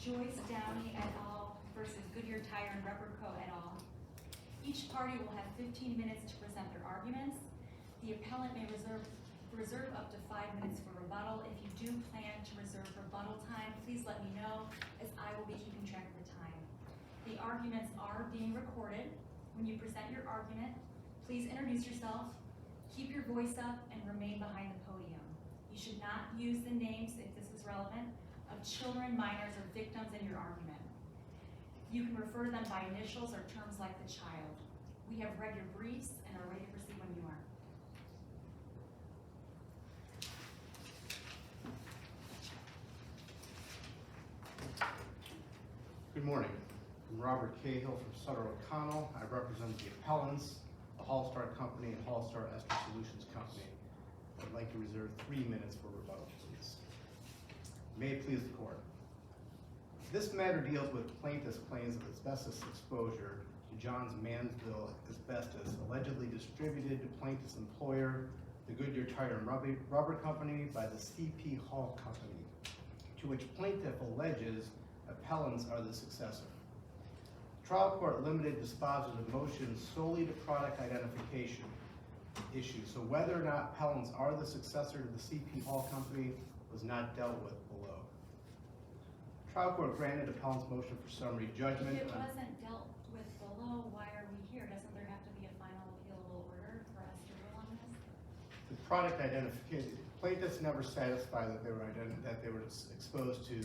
Joyce, Downey et al. Versus Goodyear Tire and Rubber Co. et al. Each party will have 15 minutes to present their arguments. The appellant may reserve up to 5 minutes for rebuttal. If you do plan to reserve rebuttal time, please let me know, as I will be keeping track of the time. The arguments are being recorded. When you present your argument, please introduce yourself, keep your voice up, and remain behind the podium. You should not use the names, if this is relevant, of children, minors, or victims in your argument. You can refer to them by initials or terms like the child. We have read your briefs and are ready to proceed when you are. Good morning. I'm Robert Cahill from Sutter O'Connell. I represent the appellants, the Hallstar Company and Hallstar Ester Solutions Company. I'd like to reserve 3 minutes for rebuttal, please. May it please the court. This matter deals with plaintiff's claims of asbestos exposure to John's Mansville asbestos allegedly distributed to plaintiff's employer, the Goodyear Tire and Rubber Company, by the C.P. Hall Company, to which plaintiff alleges appellants are the successor. Trial court limited dispositive motion solely to product identification issues, so whether or not appellants are the successor to the C.P. Hall Company was not dealt with below. Trial court granted appellant's motion for summary judgment. If it wasn't dealt with below, why are we here? Doesn't there have to be a final appealable order for us to rule on this? The product identification, plaintiffs never satisfied that they were exposed to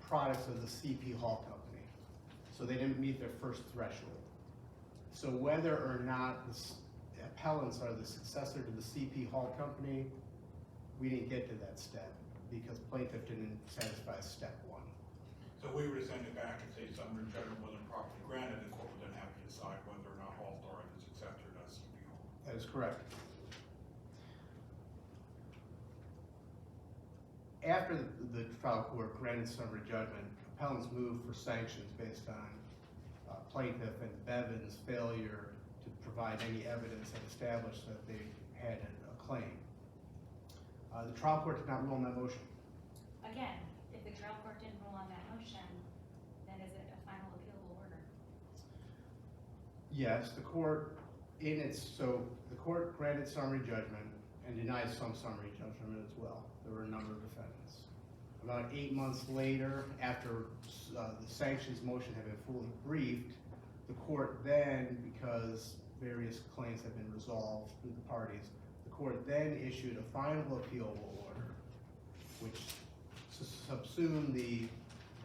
products of the C.P. Hall Company, so they didn't meet their first threshold. So whether or not the appellants are the successor to the C.P. Hall Company, we didn't get to that step because plaintiff didn't satisfy step 1. So we were to send it back and say summary judgment wasn't properly granted, the court would then have to decide whether or not Hallstar is the successor to C.P. Hall. That is correct. After the trial court granted summary judgment, appellants moved for sanctions based on plaintiff and Bevan's failure to provide any evidence that established that they had a claim. The trial court did not rule on that motion. Again, if the trial court didn't rule on that motion, then is it a final appealable order? Yes, the court the court granted summary judgment and denied some summary judgment as well. There were a number of defendants. About 8 months later, after the sanctions motion had been fully briefed, the court then, because various claims had been resolved through the parties, the court then issued a final appealable order, which subsumed the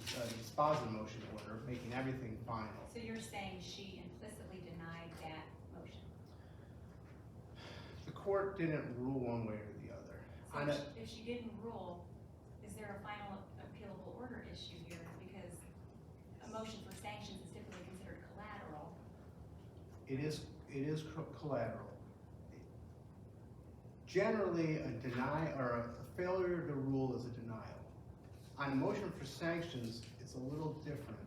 dispositive motion order, making everything final. So you're saying she implicitly denied that motion? The court didn't rule one way or the other. So if she didn't rule, is there a final appealable order issue here? Because a motion for sanctions is typically considered collateral. It is collateral. Generally, a failure to rule is a denial. On a motion for sanctions, it's a little different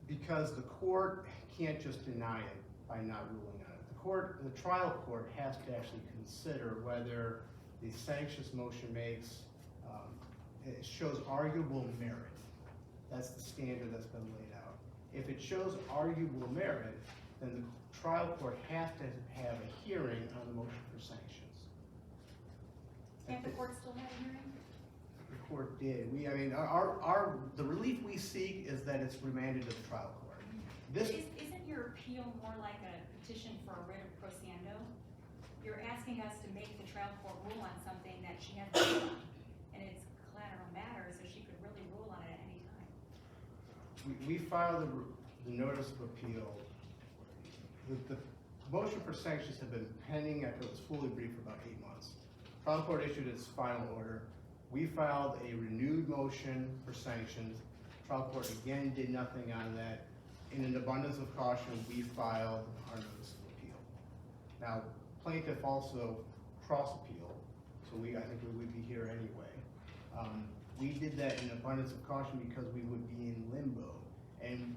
because the court can't just deny it by not ruling on it. The trial court has to actually consider whether the sanctions motion it shows arguable merit. That's the standard that's been laid out. If it shows arguable merit, then the trial court has to have a hearing on the motion for sanctions. Can't the court still have a hearing? The court did. The relief we seek is that it's remanded to the trial court. Isn't your appeal more like a petition for a writ of prosciendo? You're asking us to make the trial court rule on something that she hasn't done, and it's collateral matter, so she could really rule on it at any time. We filed the notice of appeal. The motion for sanctions had been pending after it was fully briefed for about 8 months. Trial court issued its final order. We filed a renewed motion for sanctions. Trial court again did nothing on that. In an abundance of caution, we filed our notice of appeal. Now, plaintiff also cross-appealed, so I think we would be here anyway. We did that in abundance of caution because we would be in limbo. And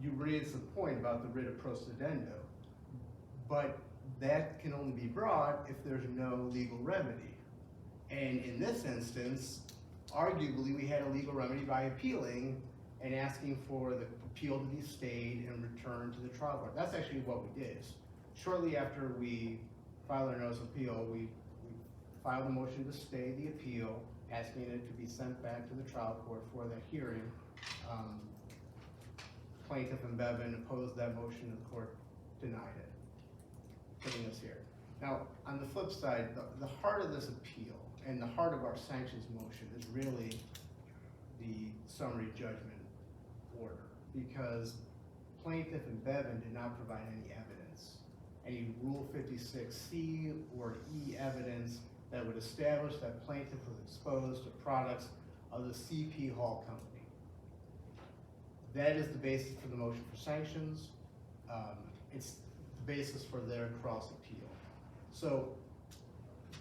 you raised the point about the writ of prosciendo, but that can only be brought if there's no legal remedy. And in this instance, arguably, we had a legal remedy by appealing and asking for the appeal to be stayed and returned to the trial court. That's actually what we did. Shortly after we filed our notice of appeal, we filed a motion to stay the appeal, asking it to be sent back to the trial court for that hearing. Plaintiff and Bevan opposed that motion, and the court denied it, putting us here. Now, on the flip side, the heart of this appeal and the heart of our sanctions motion is really the summary judgment order, because plaintiff and Bevan did not provide any evidence, any Rule 56C or E evidence that would establish that plaintiff was exposed to products of the CP Hall Company. That is the basis for the motion for sanctions. It's the basis for their cross appeal. So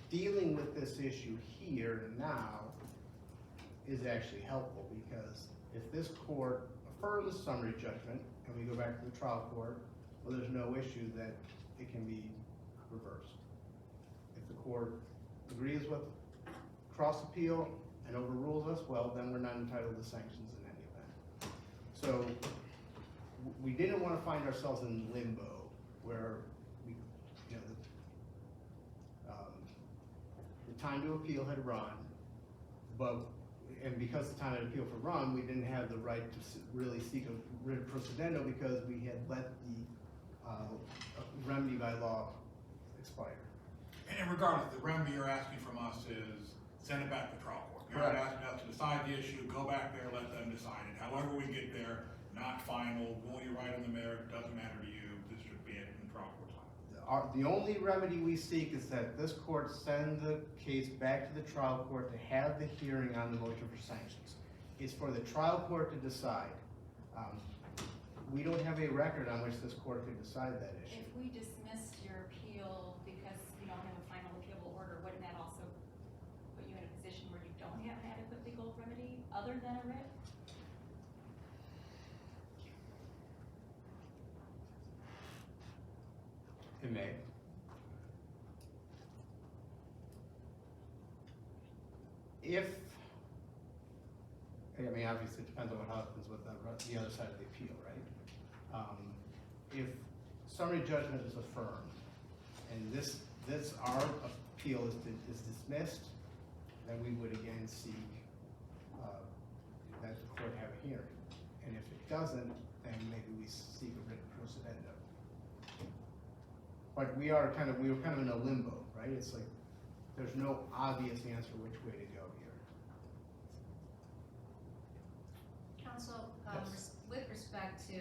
dealing with this issue here and now is actually helpful, because if this court affirms the summary judgment and we go back to the trial court, well, there's no issue that it can be reversed. If the court agrees with cross appeal and overrules us, well, then we're not entitled to sanctions in any event. So we didn't want to find ourselves in limbo where we, you know, the time to appeal had run, and because the time to appeal had run, we didn't have the right to really seek a writ procedendo because we had let the remedy by law expire. And regardless, the remedy you're asking from us is send it back to trial court. You're not asking us to decide the issue, go back there, let them decide it. However we get there, not final, will you write on the merit, doesn't matter to you, this should be it in trial court time. The only remedy we seek is that this court send the case back to the trial court to have the hearing on the motion for sanctions. It's for the trial court to decide. We don't have a record on which this court could decide that issue. If we dismissed your appeal because you don't have a final appealable order, wouldn't that also put you in a position where you don't have an adequate legal remedy other than a writ? It may. I mean, obviously it depends on what happens with the other side of the appeal, right? If summary judgment is affirmed and our appeal is dismissed, then we would again seek that the court have a hearing. And if it doesn't, then maybe we seek a written procedendo. But we were kind of in a limbo, right? It's like, there's no obvious answer which way to go here. Counsel, Yes. with respect to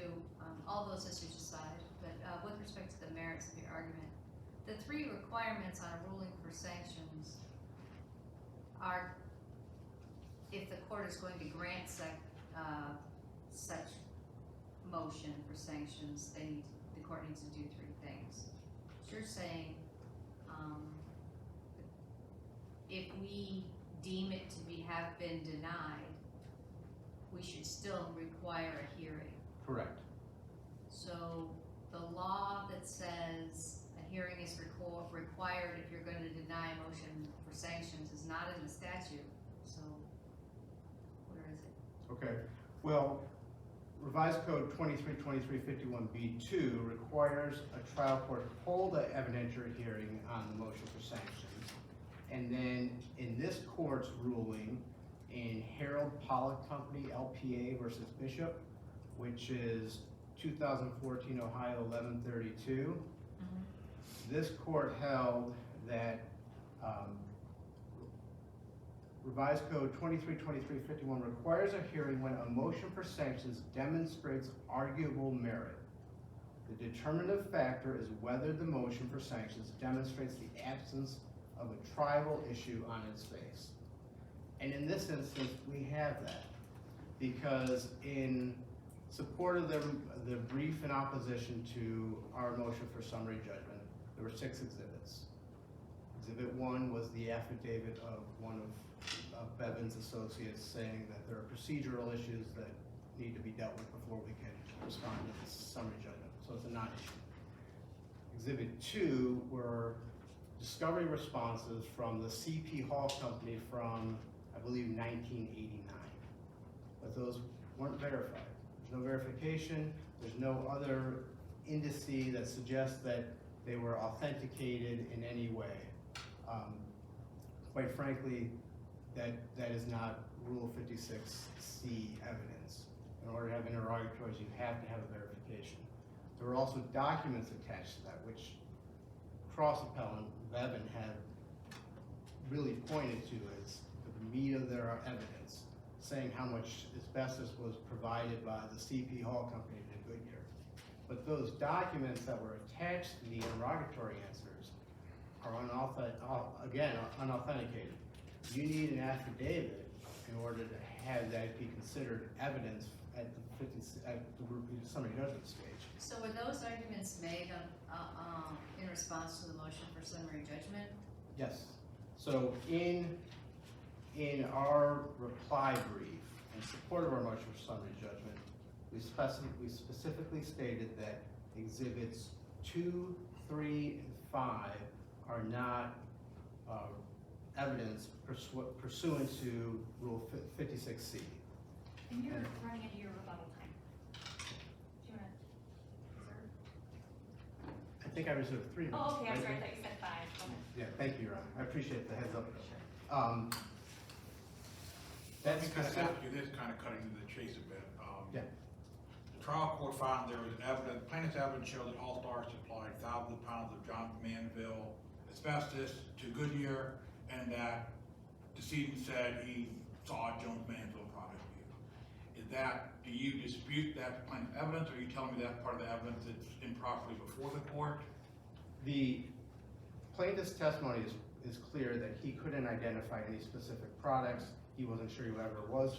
all those issues aside, but with respect to the merits of your argument, the three requirements on a ruling for sanctions are, if the court is going to grant such motion for sanctions, the court needs to do three things. You're saying, if we deem it to have been denied, we should still require a hearing. Correct. So the law that says a hearing is required if you're going to deny a motion for sanctions is not in the statute. So where is it? Okay. Well, Revised Code 232351B2 requires a trial court to hold an evidentiary hearing on the motion for sanctions. And then in this court's ruling in Harold Pollock Company, LPA versus Bishop, which is 2014 Ohio 1132, this court held that Revised Code 232351 requires a hearing when a motion for sanctions demonstrates arguable merit. The determinative factor is whether the motion for sanctions demonstrates the absence of a triable issue on its face. And in this instance, we have that, because in support of the brief in opposition to our motion for summary judgment, there were 6 exhibits. Exhibit 1 was the affidavit of one of Bevan's associates saying that there are procedural issues that need to be dealt with before we can respond to this summary judgment. So it's a non-issue. Exhibit 2 were discovery responses from the CP Hall Company from, I believe, 1989. But those weren't verified. There's no verification, there's no other indice that suggests that they were authenticated in any way. Quite frankly, that is not Rule 56C evidence. In order to have interrogatories, you have to have a verification. There were also documents attached to that, which cross-appellant Bevan had really pointed to as the meat of their evidence, saying how much asbestos was provided by the CP Hall Company to Goodyear. But those documents that were attached to the interrogatory answers are unauthenticated. You need an affidavit in order to have that be considered evidence at the summary judgment stage. So were those arguments made in response to the motion for summary judgment? Yes. So in our reply brief, in support of our motion for summary judgment, we specifically stated that exhibits 2, 3, and 5 are not evidence pursuant to Rule 56C. And you're running into your rebuttal time. Do you want to reserve? I think I reserved 3 minutes. Oh, okay, I'm right? sorry, I thought you said 5. Okay. Yeah, thank you, Your Honor. I appreciate the heads up. Sure. Let That's me kind of ask you this, kind of cutting to the chase a bit. Yeah. The trial court found there was evidence, plaintiff's evidence showed that All Star supplied thousands of pounds of John Manville asbestos to Goodyear, and that decedent said he saw a Jones Manville product used. Is that, do you dispute that plaintiff evidence, or are you telling me that part of the evidence that's improperly before the court? The plaintiff's testimony is clear that he couldn't identify any specific products. He wasn't sure whoever was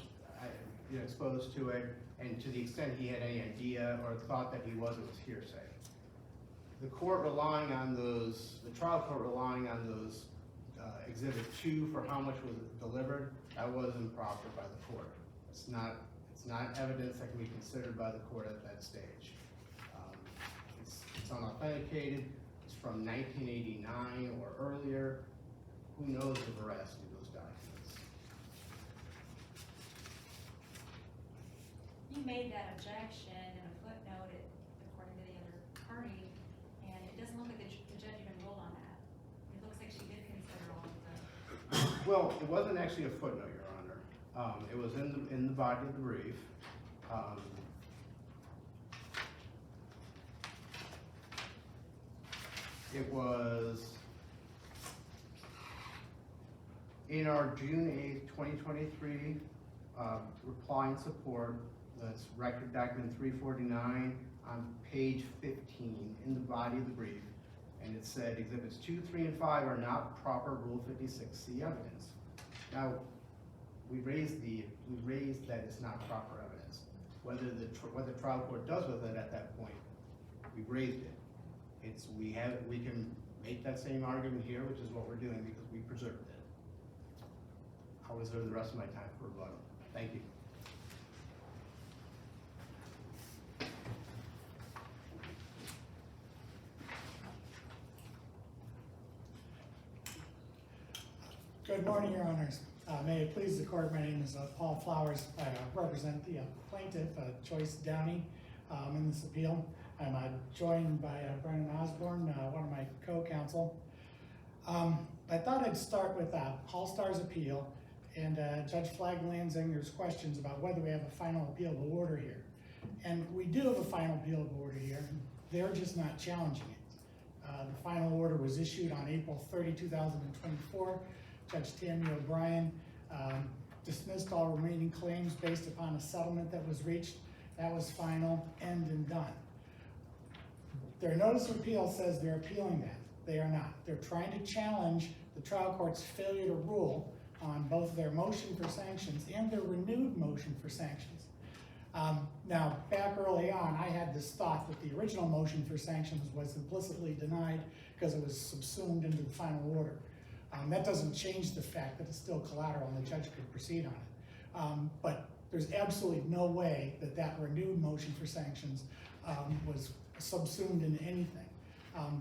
exposed to it, and to the extent he had any idea or thought that he was, it was hearsay. The court relying on those, the trial court relying on those exhibit 2 for how much was delivered, that was improper by the court. It's not evidence that can be considered by the court at that stage. It's unauthenticated. It's from 1989 or earlier. Who knows the veracity of those documents? You made that objection in a footnote, according to the other party, and it doesn't look like the judge even ruled on that. It looks like she did consider all of the. Well, it wasn't actually a footnote, Your Honor. It was in the body of the brief. It was in our June 8th, 2023 reply and support. That's record document 349 on page 15 in the body of the brief. And it said exhibits 2, 3, and 5 are not proper Rule 56C evidence. Now, we raised that it's not proper evidence. What the trial court does with it at that point, we raised it. We can make that same argument here, which is what we're doing because we preserved it. I'll reserve the rest of my time for rebuttal. Thank you. Good morning, Your Honors. May it please the court, my name is Paul Flowers. I represent the plaintiff, Joyce Downey, in this appeal. I'm joined by Brennan Osborne, one of my co-counsel. I thought I'd start with All-Star's appeal and Judge Flagg-Lanzinger's questions about whether we have a final appealable order here. And we do have a final appealable order here. They're just not challenging it. The final order was issued on April 30, 2024. Judge Tammy O'Brien dismissed all remaining claims based upon a settlement that was reached. That was final, end, and done. Their notice of appeal says they're appealing that. They are not. They're trying to challenge the trial court's failure to rule on both their motion for sanctions and their renewed motion for sanctions. Now, back early on, I had this thought that the original motion for sanctions was implicitly denied because it was subsumed into the final order. That doesn't change the fact that it's still collateral and the judge could proceed on it. But there's absolutely no way that that renewed motion for sanctions was subsumed into anything.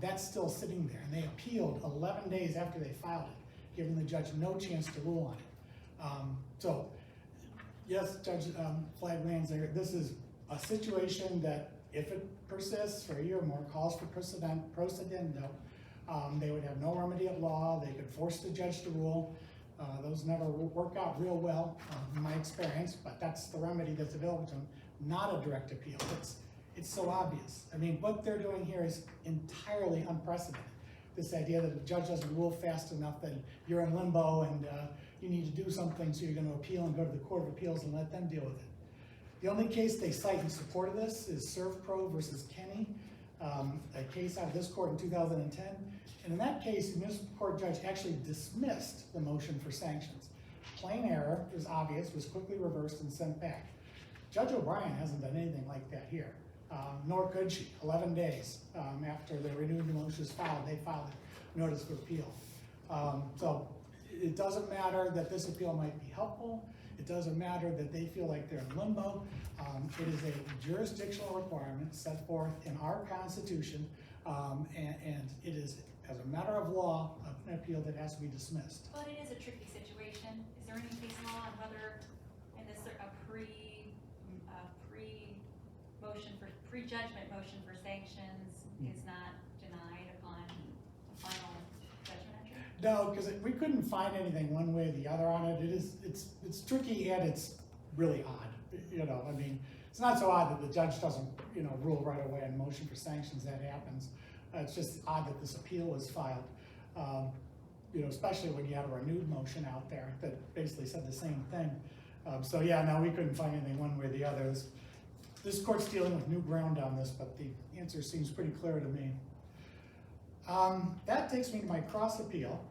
That's still sitting there, and they appealed 11 days after they filed it, giving the judge no chance to rule on it. So, yes, Judge Flaglands, this is a situation that if it persists for a year or more, calls for procedendo, they would have no remedy at law. They could force the judge to rule. Those never work out real well, in my experience, but that's the remedy that's available to them, not a direct appeal. It's so obvious. I mean, what they're doing here is entirely unprecedented. This idea that the judge doesn't rule fast enough, that you're in limbo and you need to do something, so you're going to appeal and go to the Court of Appeals and let them deal with it. The only case they cite in support of this is ServPro versus Kenny, a case out of this court in 2010. And in that case, the municipal court judge actually dismissed the motion for sanctions. Plain error, it was obvious, was quickly reversed and sent back. Judge O'Brien hasn't done anything like that here, nor could she. 11 days after the renewed motion was filed, they filed a notice of appeal. So it doesn't matter that this appeal might be helpful. It doesn't matter that they feel like they're in limbo. It is a jurisdictional requirement set forth in our Constitution, and it is, as a matter of law, an appeal that has to be dismissed. But it is a tricky situation. Is there any case law on whether in this pre-judgment motion for sanctions is not denied upon a final judgment entry? No, because we couldn't find anything one way or the other on it. It's tricky and it's really odd. You know, I mean, it's not so odd that the judge doesn't, rule right away on motion for sanctions. That happens. It's just odd that this appeal was filed. Especially when you had a renewed motion out there that basically said the same thing. So yeah, no, we couldn't find anything one way or the other. This court's dealing with new ground on this, but the answer seems pretty clear to me. That takes me to my cross appeal,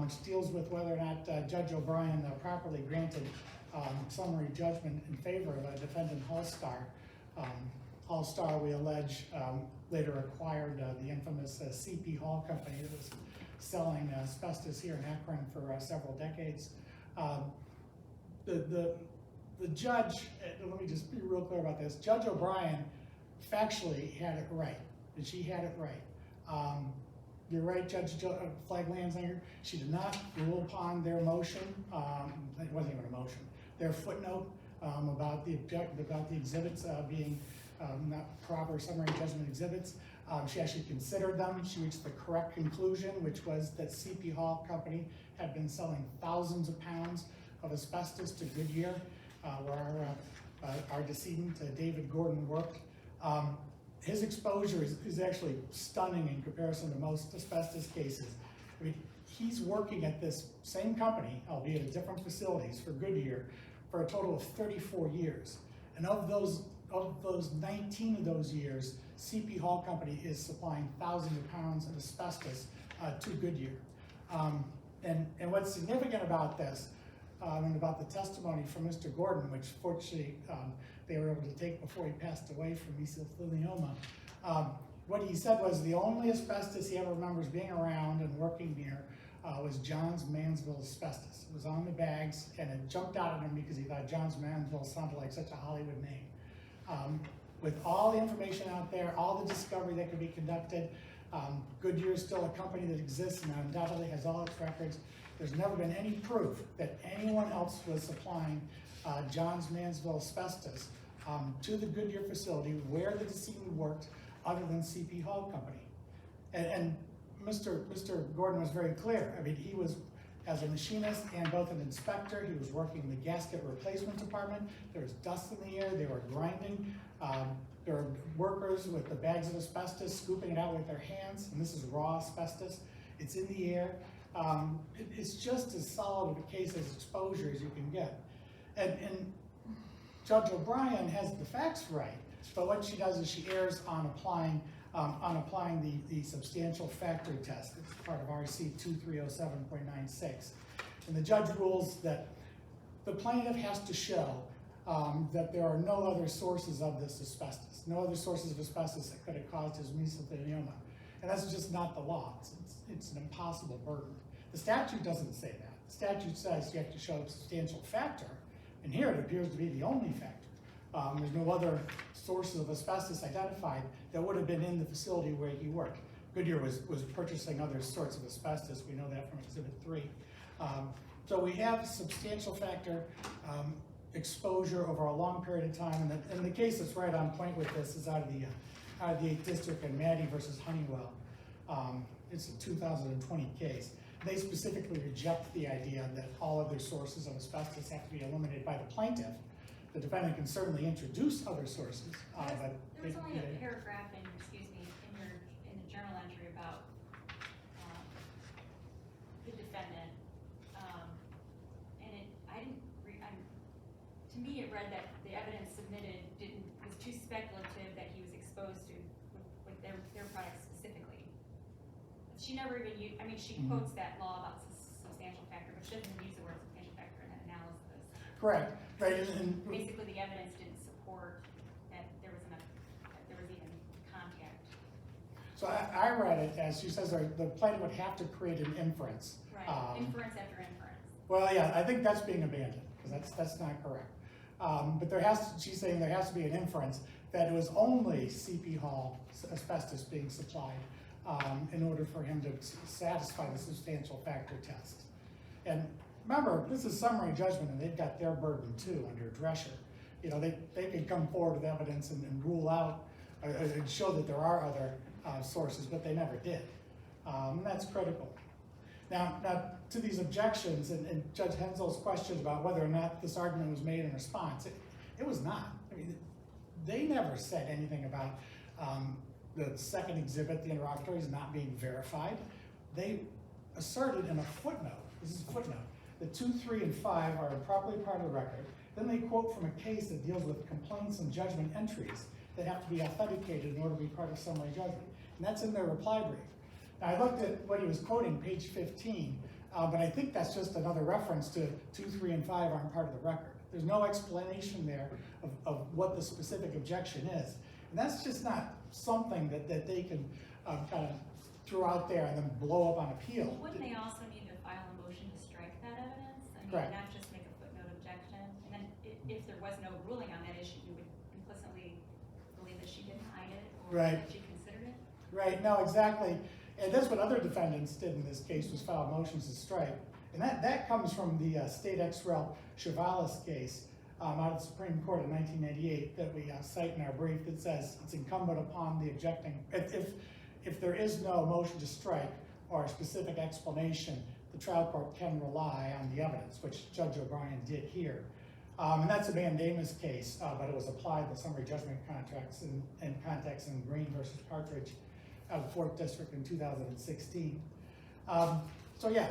which deals with whether or not Judge O'Brien properly granted summary judgment in favor of defendant Hallstar. Hallstar, we allege, later acquired the infamous CP Hall company that was selling asbestos here in Akron for several decades. The judge, let me just be real clear about this, Judge O'Brien factually had it right, and she had it right. You're right, Judge Flaglands, she did not rule upon their motion, it wasn't even a motion, their footnote about the exhibits being not proper summary judgment exhibits. She actually considered them. She reached the correct conclusion, which was that CP Hall Company had been selling thousands of pounds of asbestos to Goodyear, where our decedent, David Gordon, worked. His exposure is actually stunning in comparison to most asbestos cases. I mean, he's working at this same company, albeit at different facilities, for Goodyear, for a total of 34 years. And of those 19 of those years, CP Hall Company is supplying thousands of pounds of asbestos to Goodyear. And what's significant about this, and about the testimony from Mr. Gordon, which fortunately they were able to take before he passed away from mesothelioma, what he said was the only asbestos he ever remembers being around and working near was Johns Mansville asbestos. It was on the bags, and it jumped out at him because he thought Johns Mansville sounded like such a Hollywood name. With all the information out there, all the discovery that could be conducted, Goodyear is still a company that exists and undoubtedly has all its records. There's never been any proof that anyone else was supplying Johns Mansville asbestos to the Goodyear facility where the decedent worked, other than CP Hall Company. And Mr. Gordon was very clear. I mean, he was, as a machinist and both an inspector, he was working in the gasket replacement department. There was dust in the air, they were grinding. There were workers with the bags of asbestos scooping it out with their hands, and this is raw asbestos. It's in the air. It's just as solid a case as exposure as you can get. And Judge O'Brien has the facts right, but what she does is she errs on applying the substantial factor test. It's part of RC 2307.96. And the judge rules that the plaintiff has to show that there are no other sources of this asbestos, no other sources of asbestos that could have caused his mesothelioma. And that's just not the law. It's an impossible burden. The statute doesn't say that. The statute says you have to show a substantial factor, and here it appears to be the only factor. There's no other sources of asbestos identified that would have been in the facility where he worked. Goodyear was purchasing other sorts of asbestos. We know that from Exhibit 3. So we have substantial factor exposure over a long period of time, and the case that's right on point with this is out of the 8th District in Maddie versus Honeywell. It's a 2020 case. They specifically reject the idea that all other sources of asbestos have to be eliminated by the plaintiff. The defendant can certainly introduce other sources, but There was only a paragraph in the journal entry about the defendant, and to me it read that the evidence submitted was too speculative that he was exposed to with their products specifically. She never even used, she quotes that law about substantial factor, but she doesn't use the word substantial factor in that analysis. correct, right? And Basically, the evidence didn't support that there was even contact. so I read it as she says the plaintiff would have to create an inference. Right, inference after inference. Well, yeah, I think that's being abandoned, because that's not correct. But she's saying there has to be an inference that it was only CP Hall asbestos being supplied in order for him to satisfy the substantial factor test. And remember, this is summary judgment, and they've got their burden too under Drescher. You know, they could come forward with evidence and rule out and show that there are other sources, but they never did. That's critical. Now to these objections and Judge Hensel's question about whether or not this argument was made in response, it was not. I mean, they never said anything about the second exhibit, the interrogatories, not being verified. They asserted in a footnote, this is a footnote, that 2, 3, and 5 are improperly part of the record. Then they quote from a case that deals with complaints and judgment entries that have to be authenticated in order to be part of summary judgment. And that's in their reply brief. Now, I looked at what he was quoting, page 15, but I think that's just another reference to 2, 3, and 5 aren't part of the record. There's no explanation there of what the specific objection is. And that's just not something that they can kind of throw out there and then blow up on appeal. Wouldn't they also need to file a motion to strike that evidence? I mean, Correct. not just make a footnote objection? And then if there was no ruling on that issue, you would implicitly believe that she denied it or Right. that she considered it? Right, no, exactly. And that's what other defendants did in this case, was file motions to strike. And that comes from the State ex rel Chavalis case out of the Supreme Court in 1998 that we cite in our brief that says it's incumbent upon the objecting, if there is no motion to strike or a specific explanation, the trial court can rely on the evidence, which Judge O'Brien did here. And that's a mandamus case, but it was applied in the summary judgment contracts in context in Green versus Partridge out of the 4th District in 2016. So yeah,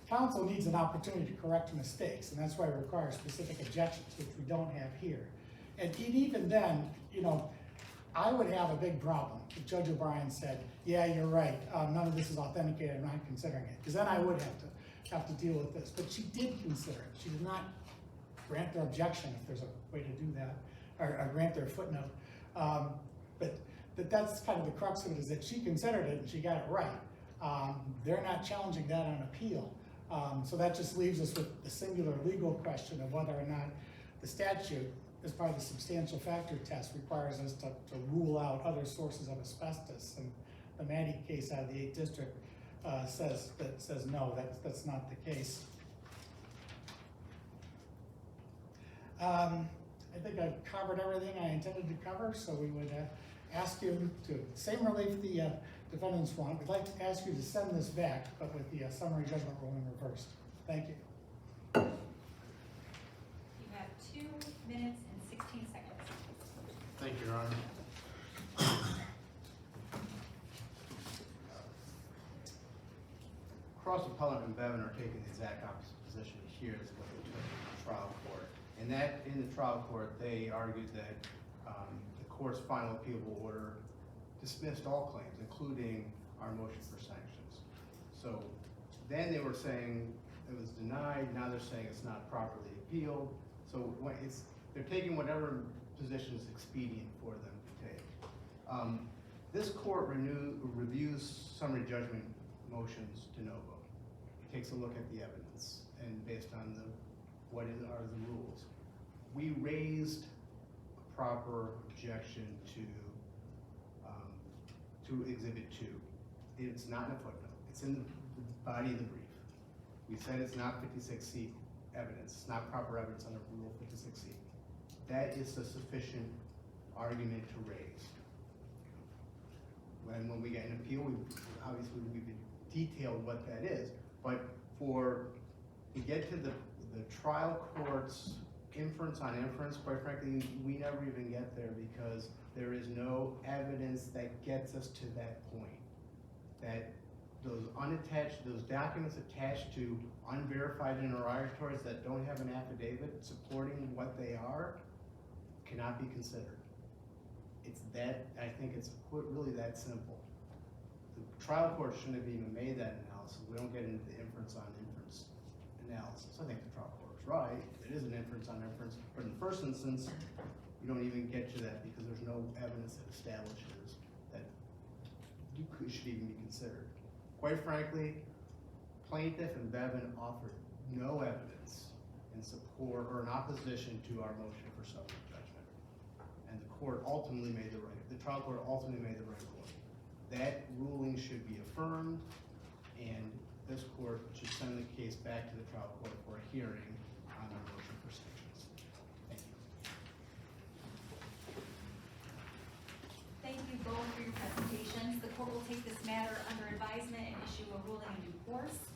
counsel needs an opportunity to correct mistakes, and that's why it requires specific objections, which we don't have here. And even then, you know, I would have a big problem if Judge O'Brien said, yeah, you're right, none of this is authenticated, I'm not considering it, because then I would have to deal with this. But she did consider it. She did not grant their objection, if there's a way to do that, or grant their footnote. But that's kind of the crux of it, is that she considered it and she got it right. They're not challenging that on appeal. So that just leaves us with the singular legal question of whether or not the statute, as part of the substantial factor test, requires us to rule out other sources of asbestos. And the Maddie case out of the 8th District says no, that's not the case. I think I've covered everything I intended to cover, so we would ask you to, same relief the defendants want. We'd like to ask you to send this back, but with the summary judgment ruling reversed. Thank you. You have 2 minutes and 16 seconds. Thank you, Your Honor. Cross Appellant and Bevan are taking the exact opposite position here as what they took in the trial court. And that, in the trial court, they argued that the court's final appealable order dismissed all claims, including our motion for sanctions. So then they were saying it was denied, now they're saying it's not properly appealed. So they're taking whatever position is expedient for them to take. This court reviews summary judgment motions de novo. It takes a look at the evidence and based on what are the rules. We raised a proper objection to to Exhibit 2. It's not in a footnote, it's in the body of the brief. We said it's not 56C evidence, it's not proper evidence under Rule 56C. That is a sufficient argument to raise. When we get an appeal, obviously we've detailed what that is, but to get to the trial court's inference on inference, quite frankly, we never even get there because there is no evidence that gets us to that point. That those documents attached to unverified interrogatories that don't have an affidavit supporting what they are cannot be considered. It's that, I think it's really that simple. The trial court shouldn't have even made that analysis. We don't get into the inference on inference analysis. I think the trial court is right. It is an inference on inference, but in the first instance, you don't even get to that because there's no evidence that establishes that you should even be considered. Quite frankly, plaintiff and Bevan offered no evidence in support or in opposition to our motion for summary judgment. And the trial court ultimately made the right ruling. That ruling should be affirmed, and this court should send the case back to the trial court for a hearing on our motion for sanctions. Thank you. Thank you both for your presentations. The court will take this matter under advisement and issue a ruling in due course.